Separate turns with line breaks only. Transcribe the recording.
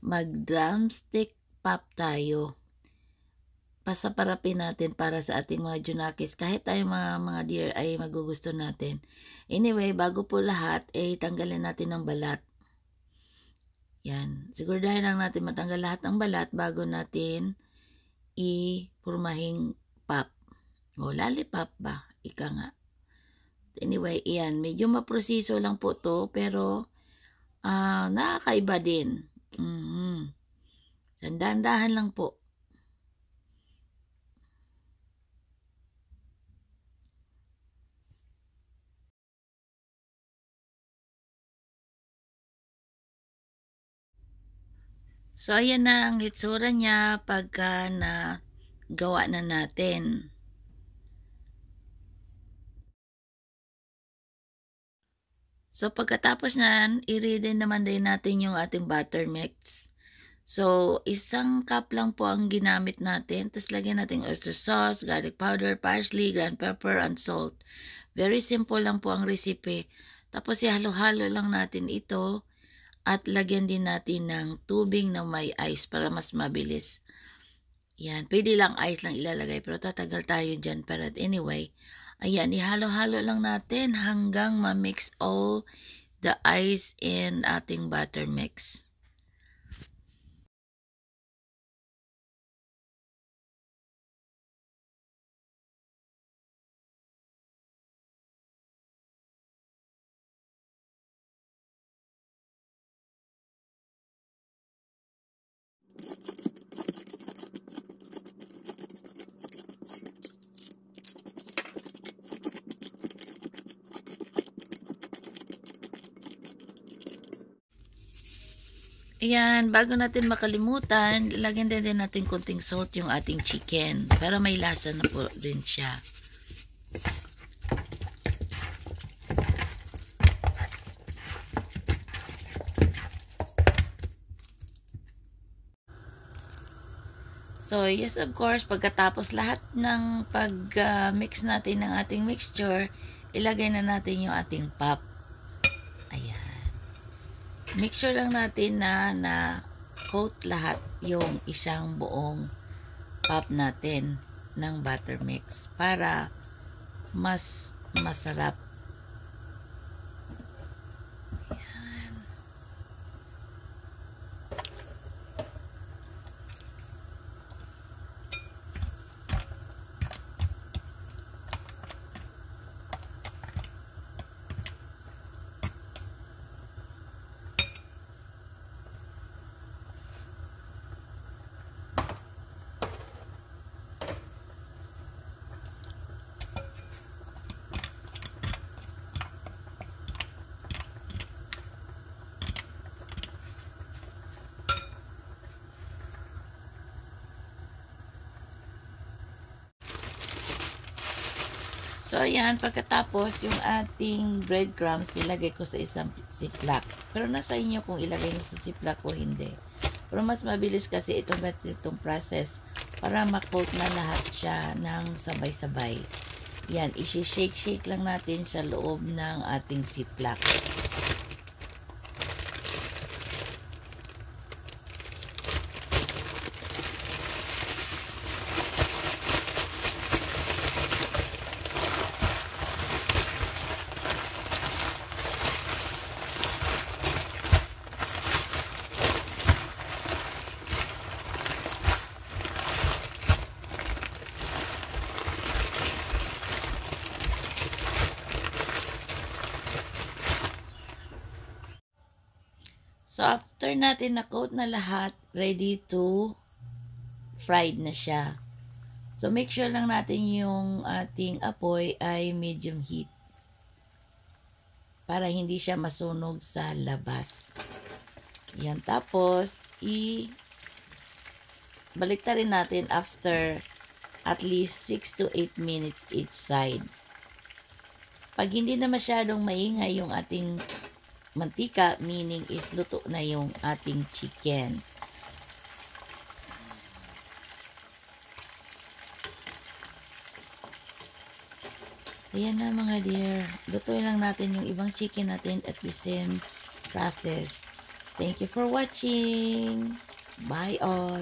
Mag-drumstick pop tayo. Pasaparapin natin para sa ating mga junakis. Kahit tayo mga dear ay magugusto natin. Anyway, bago po lahat, tanggalin natin ang balat. Yan. Siguraduhin lang natin matanggal lahat ng balat bago natin ipurmahing pop. O, lollipop ba? Ika nga. Anyway, iyan. Medyo maproseso lang po to, pero nakakaiba din. Sandahan lang po. So, ayan na ang itsura niya pagka na gawa na natin. So, pagkatapos nyan, i-ready naman din natin yung ating butter mix. So, 1 cup lang po ang ginamit natin. Tapos, lagyan natin oyster sauce, garlic powder, parsley, ground pepper, and salt. Very simple lang po ang recipe. Tapos, ihalo-halo lang natin ito. At lagyan din natin ng tubig na may ice para mas mabilis. Yan, pwede lang ice lang ilalagay pero tatagal tayo dyan. Pero anyway, ayan, ihalo-halo lang natin hanggang ma-mix all the ice in ating butter mix. Ayan, bago natin makalimutan, lagyan din natin konting salt yung ating chicken para may lasa na po din siya. So, yes, of course, pagkatapos lahat ng pag-mix natin ng ating mixture, ilagay na natin yung ating pop. Ayan. Mixture lang natin na coat lahat yung isang buong pop natin ng butter mix para mas masarap. So, ayan, pagkatapos, yung ating breadcrumbs, nilagay ko sa isang ziplock. Pero nasa inyo kung ilagay nyo sa ziplock o hindi. Pero mas mabilis kasi itong process para ma-coat na lahat siya ng sabay-sabay. Yan, isi-shake-shake lang natin sa loob ng ating ziplock. So, after natin na-coat na lahat, ready to fried na siya. So, make sure lang natin yung ating apoy ay medium heat para hindi siya masunog sa labas. Yan. Tapos, baliktarin natin after at least 6 to 8 minutes each side. Pag hindi na masyadong maingay yung ating mantika, meaning is luto na yung ating chicken. Ayan na mga dear. Lutuin lang natin yung ibang chicken natin at the same process. Thank you for watching. Bye all.